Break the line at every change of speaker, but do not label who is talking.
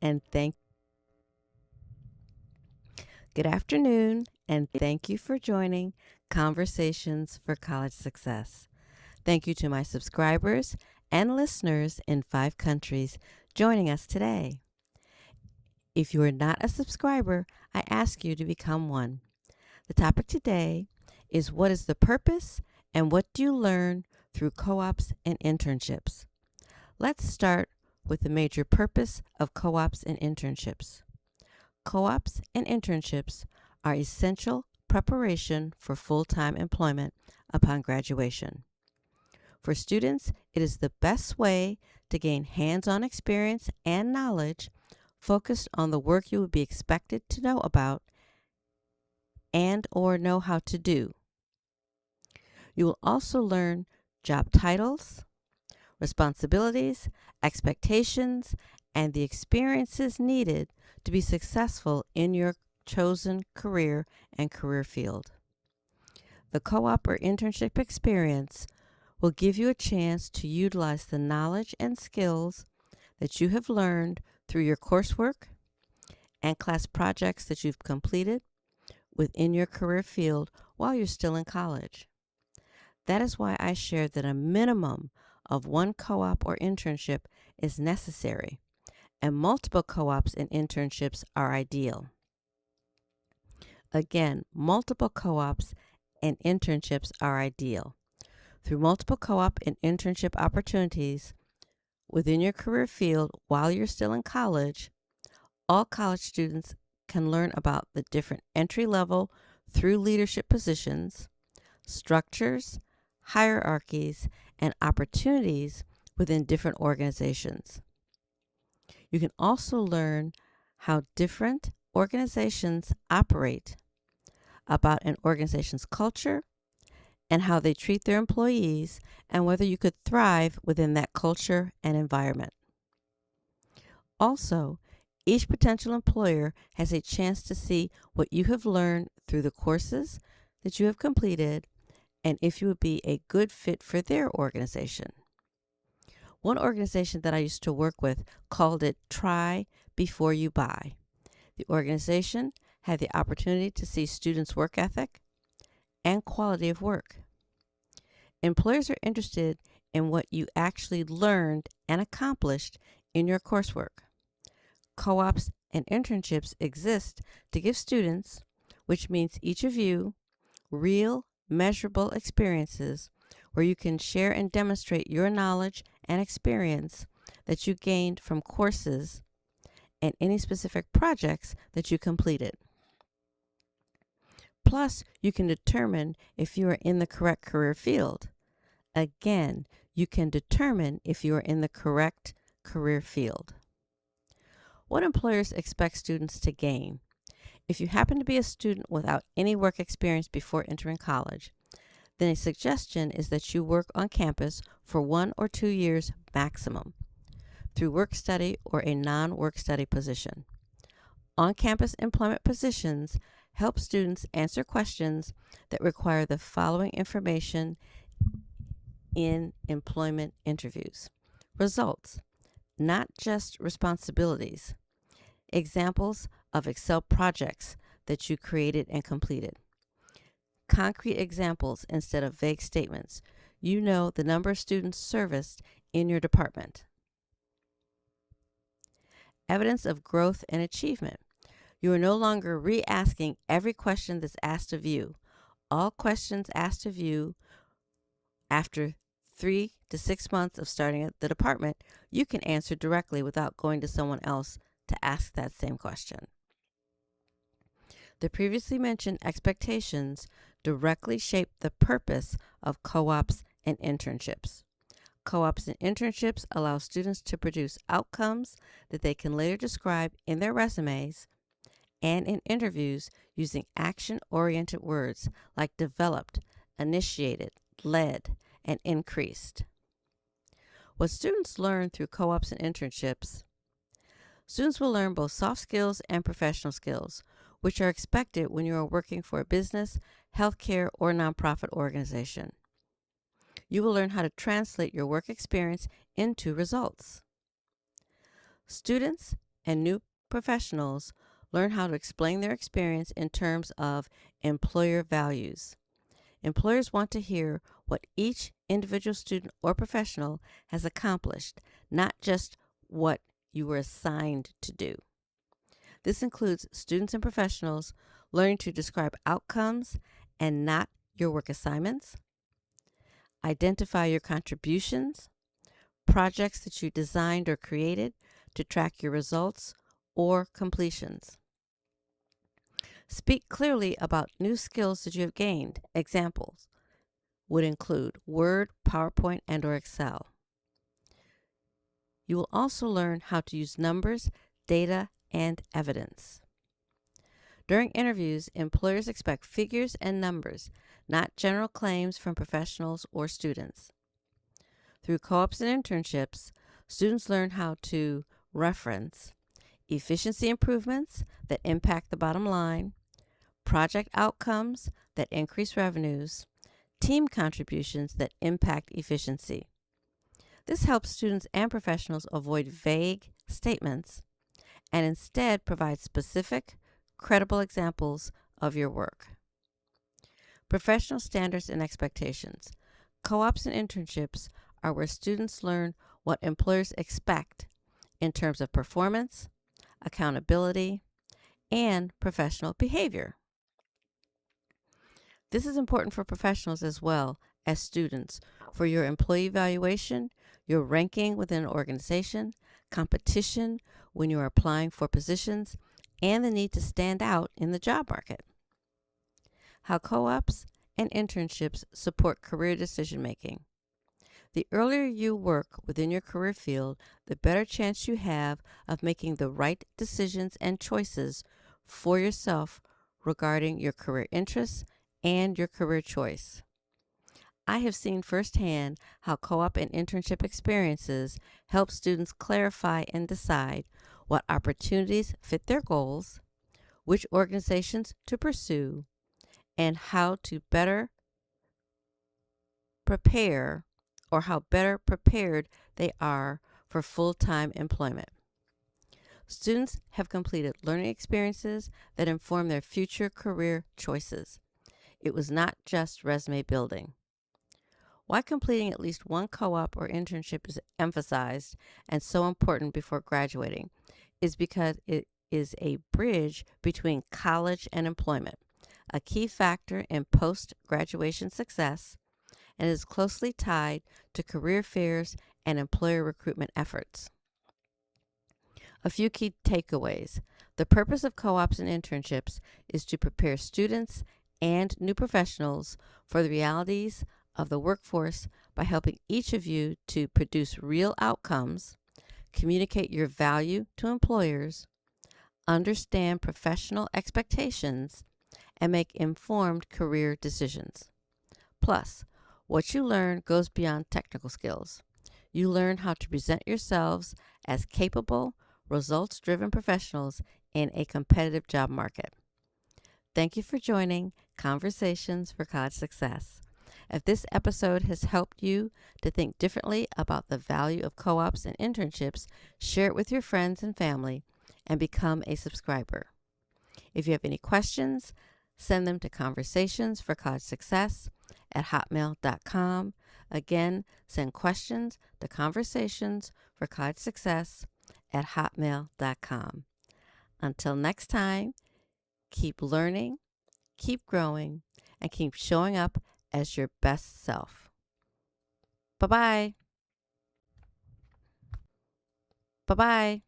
and thank Good afternoon, and thank you for joining Conversations for College Success. Thank you to my subscribers and listeners in 5 countries joining us today. If you are not a subscriber, I ask you to become one. The topic today is what is the purpose and what do you learn through co-ops and internships? Let's start with the major purpose of co-ops and internships. Co-ops and internships are essential preparation for full-time employment upon graduation. For students, it is the best way to gain hands-on experience and knowledge focused on the work you would be expected to know about and or know how to do. You will also learn job titles, responsibilities, expectations, and the experiences needed to be successful in your chosen career and career field. The co-op or internship experience will give you a chance to utilize the knowledge and skills that you have learned through your coursework and class projects that you've completed within your career field while you're still in college. That is why I shared that a minimum of one co-op or internship is necessary, and multiple co-ops and internships are ideal. Again, multiple co-ops and internships are ideal. Through multiple co-op and internship opportunities within your career field while you're still in college, all college students can learn about the different entry-level through leadership positions, structures, hierarchies, and opportunities within different organizations. You can also learn how different organizations operate, about an organization's culture, and how they treat their employees, and whether you could thrive within that culture and environment. Also, each potential employer has a chance to see what you have learned through the courses that you have completed and if you would be a good fit for their organization. One organization that I used to work with called it Try Before You Buy. The organization had the opportunity to see students' work ethic and quality of work. Employers are interested in what you actually learned and accomplished in your coursework. Co-ops and internships exist to give students, which means each of you, real, measurable experiences where you can share and demonstrate your knowledge and experience that you gained from courses and any specific projects that you completed. Plus, you can determine if you are in the correct career field. Again, you can determine if you are in the correct career field. What employers expect students to gain? If you happen to be a student without any work experience before entering college, then a suggestion is that you work on campus for 1 or 2 years maximum through work study or a non-work study position. On-campus employment positions help students answer questions that require the following information in employment interviews. Results, not just responsibilities. Examples of Excel projects that you created and completed. Concrete examples instead of vague statements. You know the number of students serviced in your department. Evidence of growth and achievement. You are no longer re-asking every question that's asked of you. All questions asked of you after 3 to 6 months of starting at the department, you can answer directly without going to someone else to ask that same question. The previously mentioned expectations directly shape the purpose of co-ops and internships. Co-ops and internships allow students to produce outcomes that they can later describe in their resumes and in interviews using action-oriented words like developed, initiated, led, and increased. What students learn through co-ops and internships. Students will learn both soft skills and professional skills, which are expected when you are working for a business, healthcare, or nonprofit organization. You will learn how to translate your work experience into results. Students and new professionals learn how to explain their experience in terms of employer values. Employers want to hear what each individual student or professional has accomplished, not just what you were assigned to do. This includes students and professionals learning to describe outcomes and not your work assignments, identify your contributions, projects that you designed or created to track your results or completions. Speak clearly about new skills that you have gained. Examples would include Word, PowerPoint, and/or Excel. You will also learn how to use numbers, data, and evidence. During interviews, employers expect figures and numbers, not general claims from professionals or students. Through co-ops and internships, students learn how to reference efficiency improvements that impact the bottom line, project outcomes that increase revenues, team contributions that impact efficiency. This helps students and professionals avoid vague statements and instead provide specific, credible examples of your work. Professional standards and expectations. Co-ops and internships are where students learn what employers expect in terms of performance, accountability, and professional behavior. This is important for professionals as well as students for your employee evaluation, your ranking within an organization, competition when you are applying for positions, and the need to stand out in the job market. How co-ops and internships support career decision making. The earlier you work within your career field, the better chance you have of making the right decisions and choices for yourself regarding your career interests and your career choice. I have seen firsthand how co-op and internship experiences help students clarify and decide what opportunities fit their goals, which organizations to pursue, and how to better prepare or how better prepared they are for full-time employment. Students have completed learning experiences that inform their future career choices. It was not just resume building. Why completing at least one co-op or internship is emphasized and so important before graduating is because it is a bridge between college and employment, a key factor in post-graduation success, and is closely tied to career fairs and employer recruitment efforts. A few key takeaways. The purpose of co-ops and internships is to prepare students and new professionals for the realities of the workforce by helping each of you to produce real outcomes, communicate your value to employers, understand professional expectations, and make informed career decisions. Plus, what you learn goes beyond technical skills. You learn how to present yourselves as capable, results-driven professionals in a competitive job market. Thank you for joining Conversations for College Success. If this episode has helped you to think differently about the value of co-ops and internships, share it with your friends and family and become a subscriber. If you have any questions, send them to conversationsforcollegesuccess@hotmail.com. Again, send questions to conversationsforcollegesuccess@hotmail.com. Until next time, keep learning, keep growing, and keep showing up as your best self. Bye-bye. Bye-bye.